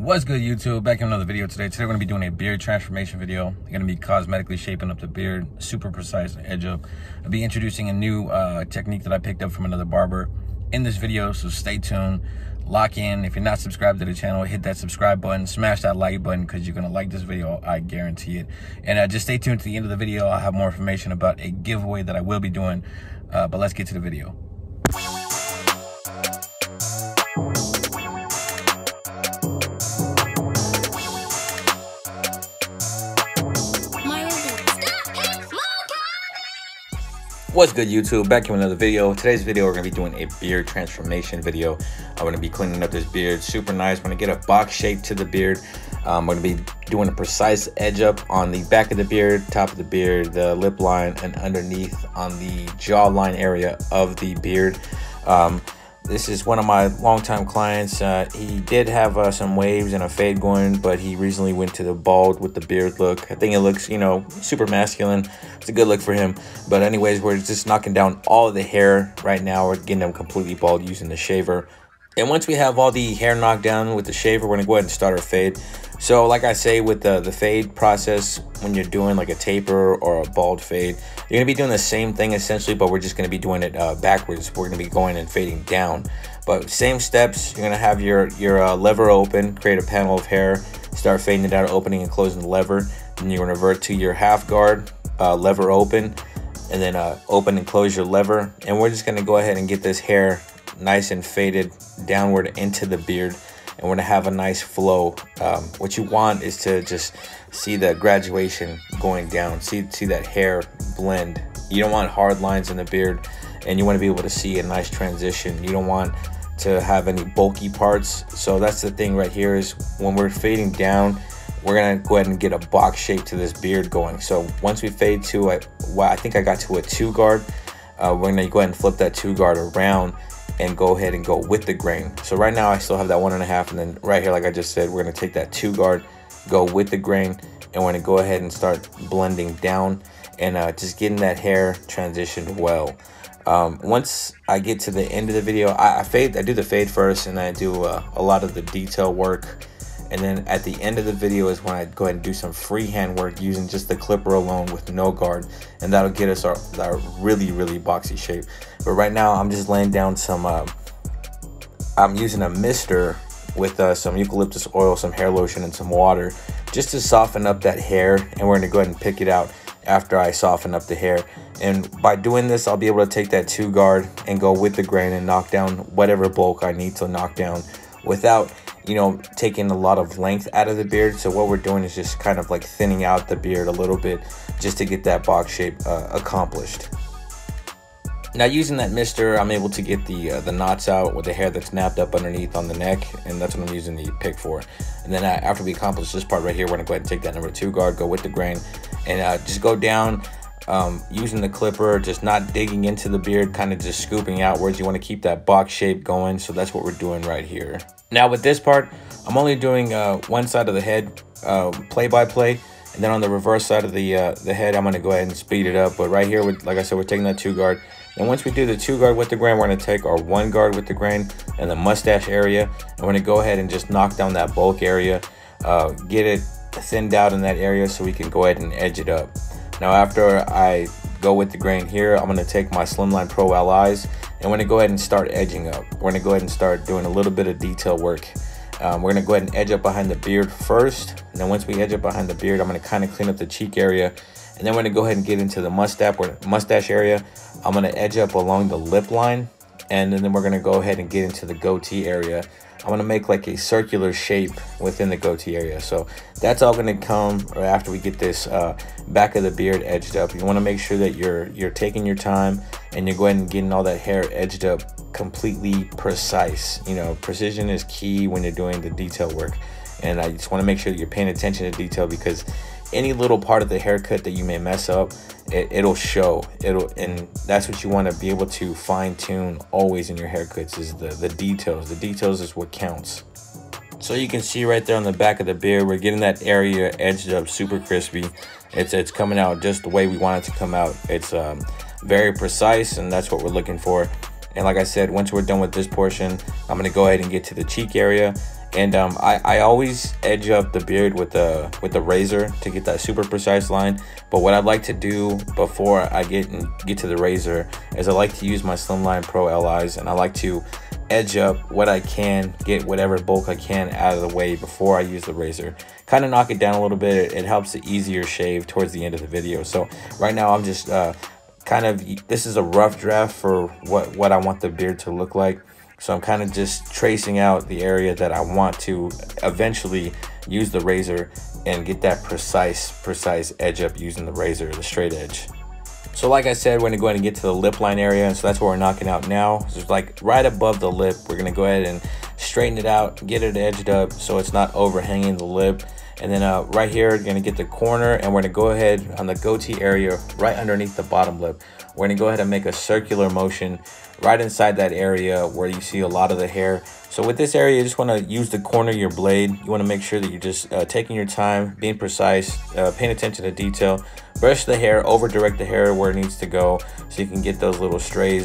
What's good, YouTube? Back in another video today. Today we're going to be doing a beard transformation video. I'm going to be cosmetically shaping up the beard, super precise edge up. I'll be introducing a new technique that I picked up from another barber in this video, so stay tuned, lock in. If you're not subscribed to the channel, hit that subscribe button, smash that like button, because you're going to like this video, I guarantee it. And just stay tuned to the end of the video. I'll have more information about a giveaway that I will be doing, but let's get to the video. What's good, YouTube? Back in another video. Today's video we're gonna be doing a beard transformation video. I'm gonna be cleaning up this beard, super nice. I'm gonna get a box shape to the beard. I'm gonna be doing a precise edge up on the back of the beard, top of the beard, the lip line, and underneath on the jawline area of the beard. This is one of my longtime clients. He did have some waves and a fade going, but he recently went to the bald with the beard look. I think it looks, you know, super masculine. It's a good look for him. But anyways, we're just knocking down all of the hair right now. We're getting them completely bald using the shaver. And once we have all the hair knocked down with the shaver, we're gonna go ahead and start our fade. So like I say, with the fade process, when you're doing like a taper or a bald fade, you're gonna be doing the same thing essentially, but we're just gonna be doing it backwards. We're gonna be going and fading down. But same steps, you're gonna have your lever open, create a panel of hair, start fading it out, opening and closing the lever. Then you're gonna revert to your half guard, lever open, and then open and close your lever. And we're just gonna go ahead and get this hair nice and faded downward into the beard, and we're gonna have a nice flow. What you want is to just see the graduation going down, see that hair blend. You don't want hard lines in the beard, and you want to be able to see a nice transition. You don't want to have any bulky parts. So that's the thing right here, is when we're fading down, we're gonna go ahead and get a box shape to this beard going. So once we fade to I think I got to a 2 guard, we're gonna go ahead and flip that 2 guard around and go ahead and go with the grain. So right now I still have that 1.5, and then right here, like I just said, we're gonna take that 2 guard, go with the grain, and we're gonna go ahead and start blending down and just getting that hair transitioned well. Once I get to the end of the video, I do the fade first, and I do a lot of the detail work. And then at the end of the video is when I go ahead and do some freehand work using just the clipper alone with no guard, and that'll get us our really boxy shape. But right now I'm just laying down some I'm using a mister with some eucalyptus oil, some hair lotion, and some water, just to soften up that hair. And we're gonna go ahead and pick it out after I soften up the hair. And by doing this, I'll be able to take that 2 guard and go with the grain and knock down whatever bulk I need to knock down without, you know, taking a lot of length out of the beard. So what we're doing is just kind of like thinning out the beard a little bit, just to get that box shape accomplished. Now, using that mister, I'm able to get the knots out with the hair that's napped up underneath on the neck, and that's what I'm using the pick for. And then after we accomplish this part right here, we're gonna go ahead and take that number 2 guard, go with the grain, and just go down using the clipper, just not digging into the beard, kind of just scooping outwards. You want to keep that box shape going, so that's what we're doing right here. Now with this part, I'm only doing one side of the head play by play, and then on the reverse side of the head, I'm going to go ahead and speed it up. But right here, like I said, we're taking that 2 guard. And once we do the 2 guard with the grain, we're going to take our 1 guard with the grain and the mustache area, and we're going to go ahead and just knock down that bulk area, get it thinned out in that area so we can go ahead and edge it up. Now after I go with the grain here, I'm going to take my Slimline Pro LIs, and we're going to go ahead and start edging up. We're going to go ahead and start doing a little bit of detail work. We're going to go ahead and edge up behind the beard first. And then once we edge up behind the beard, I'm going to kind of clean up the cheek area. And then we're going to go ahead and get into the mustache area. I'm going to edge up along the lip line. And then we're going to go ahead and get into the goatee area. I'm going to make like a circular shape within the goatee area. So that's all going to come after we get this back of the beard edged up. You want to make sure that you're taking your time, and you're going and getting all that hair edged up completely precise. You know, precision is key when you're doing the detail work. And I just want to make sure that you're paying attention to detail, because any little part of the haircut that you may mess up, it'll show. And that's what you want to be able to fine tune always in your haircuts, is the details. The details is what counts. So you can see right there on the back of the beard, we're getting that area edged up super crispy. It's coming out just the way we want it to come out. It's very precise, and that's what we're looking for. And like I said, once we're done with this portion, I'm going to go ahead and get to the cheek area. And I always edge up the beard with the razor to get that super precise line. But what I'd like to do before I get to the razor is I like to use my Slimline Pro LIs, and I like to edge up what I can, get whatever bulk I can out of the way before I use the razor. Kind of knock it down a little bit. It helps the easier shave towards the end of the video. So right now I'm just this is a rough draft for what I want the beard to look like. So I'm kind of just tracing out the area that I want to eventually use the razor and get that precise edge up using the razor, the straight edge. So like I said, we're gonna go ahead and get to the lip line area, and so that's what we're knocking out now. So it's like right above the lip. We're gonna go ahead and straighten it out, get it edged up so it's not overhanging the lip. And then right here, we're gonna get the corner, and we're gonna go ahead on the goatee area right underneath the bottom lip. We're gonna go ahead and make a circular motion right inside that area where you see a lot of the hair. So with this area, you just wanna use the corner of your blade. You wanna make sure that you're just taking your time, being precise, paying attention to detail. Brush the hair, over direct the hair where it needs to go so you can get those little stray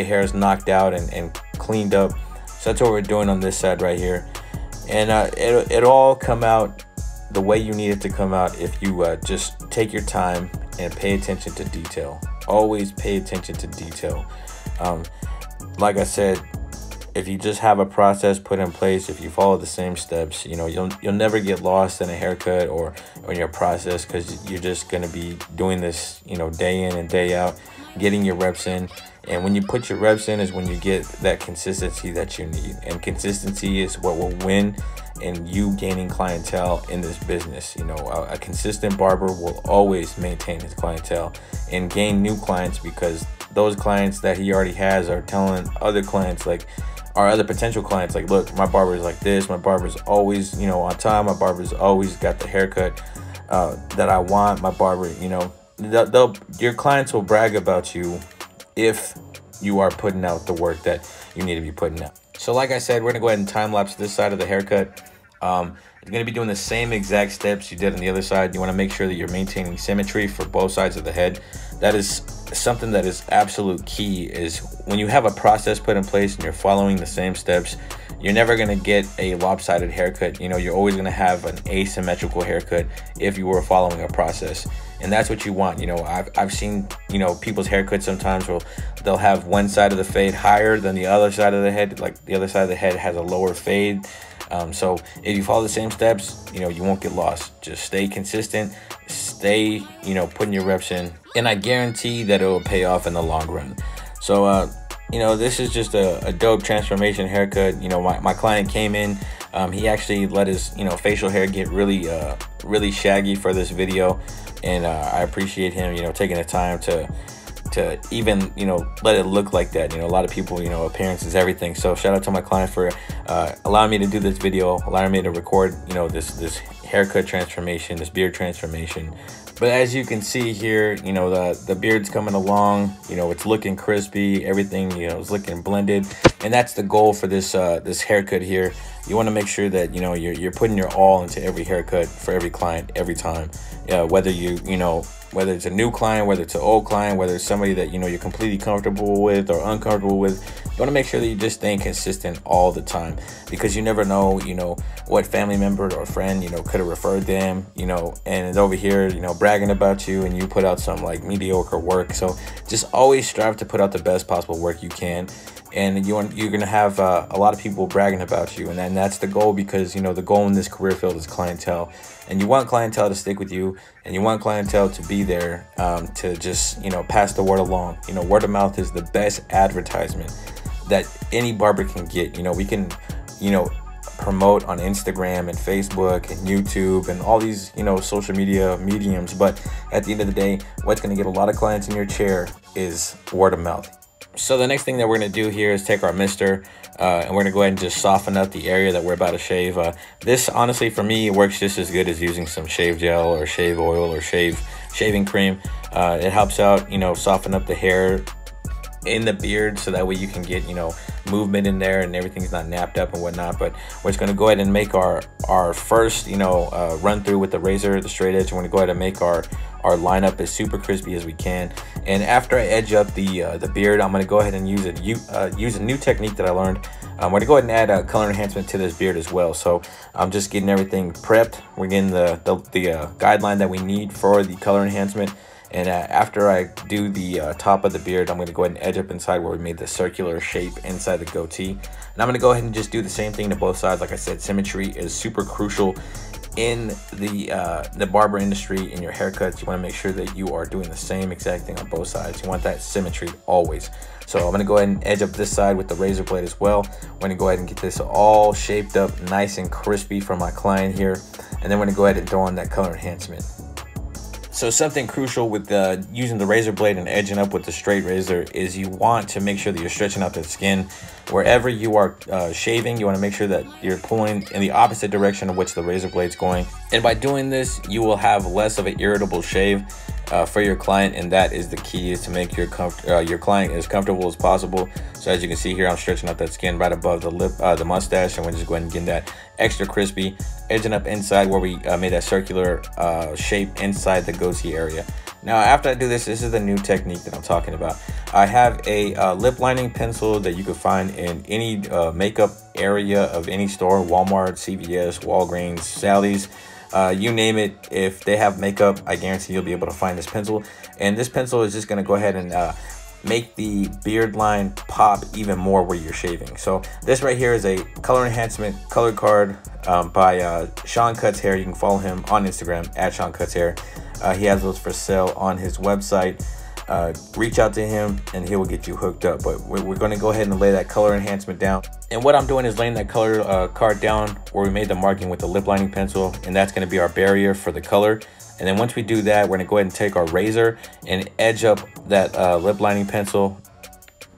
hairs knocked out and cleaned up. So that's what we're doing on this side right here. And it'll all come out the way you need it to come out if you just take your time and pay attention to detail. Always pay attention to detail. Like I said, if you just have a process put in place, if you follow the same steps, you know, you'll never get lost in a haircut or in your process, because you're just going to be doing this, you know, day in and day out, getting your reps in. And when you put your reps in is when you get that consistency that you need. And consistency is what will win in you gaining clientele in this business. You know, a consistent barber will always maintain his clientele and gain new clients, because those clients that he already has are telling other clients, like our other potential clients, like, look, my barber is like this, my barber's always, you know, on time, my barber's always got the haircut that I want, my barber, you know, your clients will brag about you if you are putting out the work that you need to be putting out. So like I said, we're gonna go ahead and time lapse this side of the haircut. You're gonna be doing the same exact steps you did on the other side. You wanna make sure that you're maintaining symmetry for both sides of the head. That is something that is absolute key, is when you have a process put in place and you're following the same steps, you're never gonna get a lopsided haircut. You know, you're always gonna have an asymmetrical haircut if you were following a process. And that's what you want. You know, I've seen, you know, people's haircuts sometimes where they'll have one side of the fade higher than the other side of the head, like the other side of the head has a lower fade. So if you follow the same steps, you know, you won't get lost. Just stay consistent, stay, you know, putting your reps in, and I guarantee that it will pay off in the long run. So, you know, this is just a dope transformation haircut. You know, my client came in, he actually let his, you know, facial hair get really shaggy for this video. And I appreciate him, you know, taking the time to even, you know, let it look like that. You know, a lot of people, you know, appearance is everything. So shout out to my client for allowing me to do this video, allowing me to record, you know, this haircut transformation, this beard transformation. But as you can see here, you know, the beard's coming along, you know, it's looking crispy, everything, you know, is looking blended. And that's the goal for this haircut here. You want to make sure that, you know, you're putting your all into every haircut for every client every time. Whether you know, whether it's a new client, whether it's an old client, whether it's somebody that, you know, you're completely comfortable with or uncomfortable with, you want to make sure that you're just staying consistent all the time, because you never know, you know, what family member or friend, you know, could have referred them, you know, and is over here, you know, bragging about you, and you put out some like mediocre work. So just always strive to put out the best possible work you can. And you're gonna have a lot of people bragging about you, and then that's the goal, because, you know, the goal in this career field is clientele, and you want clientele to stick with you, and you want clientele to be there to just, you know, pass the word along. You know, word of mouth is the best advertisement that any barber can get. You know, we can, you know, promote on Instagram and Facebook and YouTube and all these, you know, social media mediums, but at the end of the day, what's gonna get a lot of clients in your chair is word of mouth. So the next thing that we're going to do here is take our mister and we're going to go ahead and just soften up the area that we're about to shave. This, honestly, for me, it works just as good as using some shave gel or shave oil or shaving cream. It helps out, you know, soften up the hair in the beard, so that way you can get, you know, movement in there and everything's not napped up and whatnot. But we're just going to go ahead and make our first, you know, run through with the razor, the straight edge. We're going to go ahead and make our our lineup as super crispy as we can. And after I edge up the beard, I'm going to go ahead and use a new technique that I learned. I'm going to go ahead and add a color enhancement to this beard as well. So I'm just getting everything prepped. We're getting the guideline that we need for the color enhancement. And after I do the top of the beard, I'm going to go ahead and edge up inside where we made the circular shape inside the goatee. And I'm going to go ahead and just do the same thing to both sides. Like I said, symmetry is super crucial in the barber industry. In your haircuts, you want to make sure that you are doing the same exact thing on both sides. You want that symmetry always. So I'm going to go ahead and edge up this side with the razor blade as well. I'm going to go ahead and get this all shaped up nice and crispy for my client here. And then we're going to go ahead and throw on that color enhancement. So something crucial with using the razor blade and edging up with the straight razor is you want to make sure that you're stretching out the skin. Wherever you are shaving, you want to make sure that you're pulling in the opposite direction of which the razor blade's going. And by doing this, you will have less of an irritable shave for your client, and that is the key, is to make your client as comfortable as possible. So as you can see here, I'm stretching out that skin right above the lip, the mustache, and we're just going to get that extra crispy, edging up inside where we made that circular shape inside the goatee area. Now after I do this, this is the new technique that I'm talking about. I have a lip lining pencil that you can find in any makeup area of any store, Walmart, CVS, Walgreens, Sally's. You name it, if they have makeup, I guarantee you'll be able to find this pencil. And this pencil is just going to go ahead and make the beard line pop even more where you're shaving. So this right here is a color enhancement color card by Sean Cuts Hair. You can follow him on Instagram at Sean Cuts Hair. He has those for sale on his website. Reach out to him and he will get you hooked up. But we're going to go ahead and lay that color enhancement down. And what I'm doing is laying that color card down where we made the marking with the lip lining pencil, and that's going to be our barrier for the color. And then once we do that, we're going to go ahead and take our razor and edge up that lip lining pencil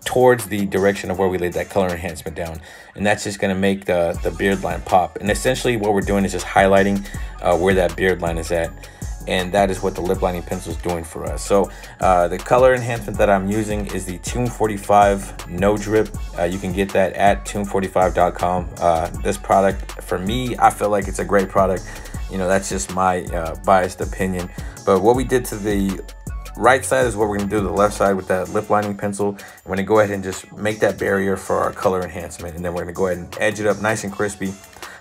towards the direction of where we laid that color enhancement down. And that's just going to make the beard line pop. And essentially what we're doing is just highlighting where that beard line is at. And that is what the lip lining pencil is doing for us. So the color enhancement that I'm using is the Tune 45 No Drip. You can get that at tune45.com. This product, for me, I feel like it's a great product. You know, that's just my biased opinion. But what we did to the right side is what we're going to do to the left side with that lip lining pencil. I'm going to go ahead and just make that barrier for our color enhancement. And then we're going to go ahead and edge it up nice and crispy.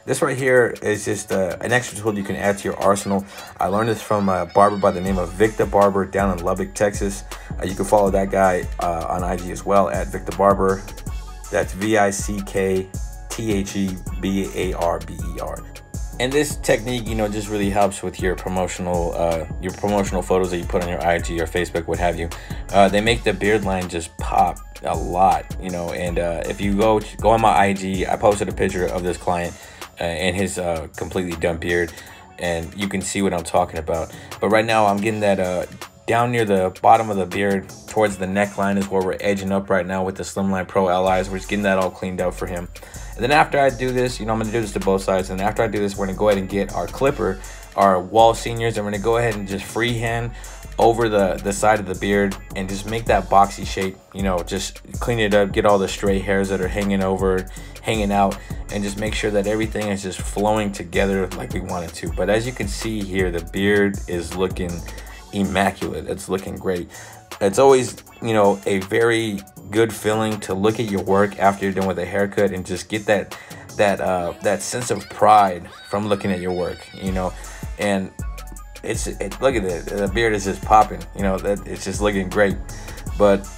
This right here is just an extra tool you can add to your arsenal. I learned this from a barber by the name of Victor Barber down in Lubbock, Texas. You can follow that guy on IG as well at Victor Barber. That's VICKTHEBARBER. And this technique, you know, just really helps with your promotional photos that you put on your IG or Facebook, what have you. They make the beard line just pop a lot, you know. And if you go on my IG, I posted a picture of this client and his completely done beard, and you can see what I'm talking about. But right now I'm getting that down near the bottom of the beard towards the neckline is where we're edging up right now with the Slimline Pro Allies. We're just getting that all cleaned out for him. And then after I do this, you know, I'm going to do this to both sides. And after I do this, we're going to go ahead and get our clipper, our wall seniors, and we're going to go ahead and just freehand over the side of the beard and just make that boxy shape. You know, just clean it up, get all the stray hairs that are hanging out, and just make sure that everything is just flowing together like we want it to. But as you can see here, the beard is looking immaculate. It's looking great. It's always, you know, a very good feeling to look at your work after you're done with a haircut and just get that sense of pride from looking at your work, you know. And look at it, the beard is just popping, you know, that it's just looking great. But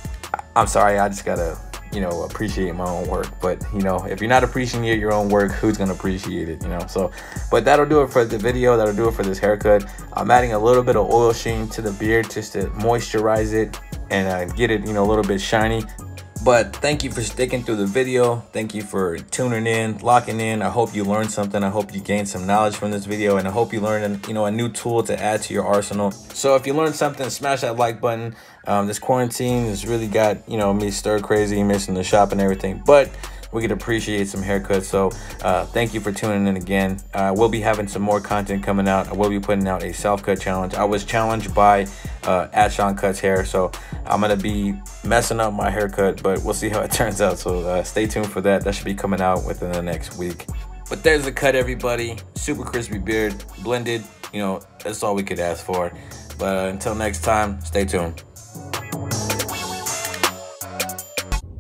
I'm sorry, I just gotta, you know, appreciate my own work. But, you know, if you're not appreciating your own work, who's gonna appreciate it, you know? So, but that'll do it for the video. That'll do it for this haircut. I'm adding a little bit of oil sheen to the beard just to moisturize it and get it, you know, a little bit shiny. But thank you for sticking through the video. Thank you for tuning in, locking in. I hope you learned something. I hope you gained some knowledge from this video, and I hope you learned, you know, a new tool to add to your arsenal. So if you learned something, smash that like button. This quarantine has really got, you know, me stir crazy, missing the shop and everything, but we could appreciate some haircuts. So thank you for tuning in again. We'll be having some more content coming out. I will be putting out a self-cut challenge. I was challenged by at Sean Cuts Hair, so I'm gonna be messing up my haircut, but we'll see how it turns out. So stay tuned for that. That should be coming out within the next week. But there's the cut, everybody. Super crispy beard, blended. You know, that's all we could ask for. But until next time, stay tuned.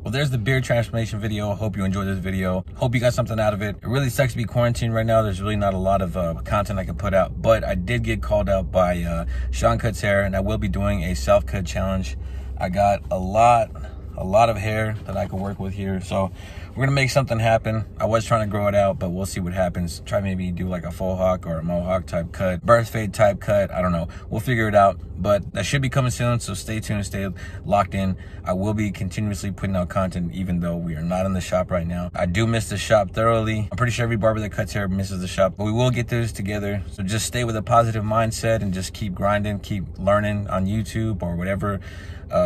Well, there's the beard transformation video. Hope you enjoyed this video. Hope you got something out of it. It really sucks to be quarantined right now. There's really not a lot of content I can put out, but I did get called out by Sean Cuts Hair, and I will be doing a self-cut challenge. I got a lot of hair that I can work with here, so we're gonna make something happen. I was trying to grow it out, but we'll see what happens. Try maybe do like a faux hawk or a mohawk type cut, burst fade type cut. I don't know, we'll figure it out, but that should be coming soon, so stay tuned, stay locked in. I will be continuously putting out content even though we are not in the shop right now. I do miss the shop thoroughly. I'm pretty sure every barber that cuts hair misses the shop, but we will get through this together. So just stay with a positive mindset and just keep grinding, keep learning on YouTube or whatever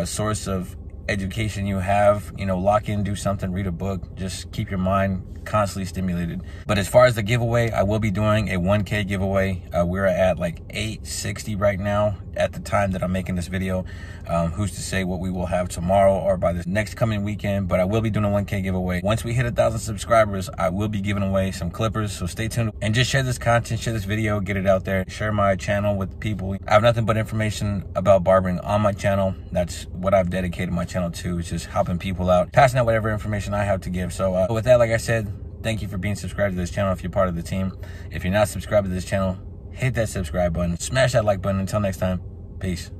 source of education you have. You know, lock in, do something, read a book, just keep your mind constantly stimulated. But as far as the giveaway, I will be doing a 1K giveaway. We're at like 860 right now at the time that I'm making this video. Who's to say what we will have tomorrow or by the next coming weekend, but I will be doing a 1K giveaway. Once we hit 1,000 subscribers, I will be giving away some clippers, so stay tuned and just share this content, share this video, get it out there, share my channel with people. I have nothing but information about barbering on my channel. That's what I've dedicated my channel to, is just helping people out, passing out whatever information I have to give. So with that, like I said, thank you for being subscribed to this channel if you're part of the team. If you're not subscribed to this channel, hit that subscribe button, smash that like button. Until next time, peace.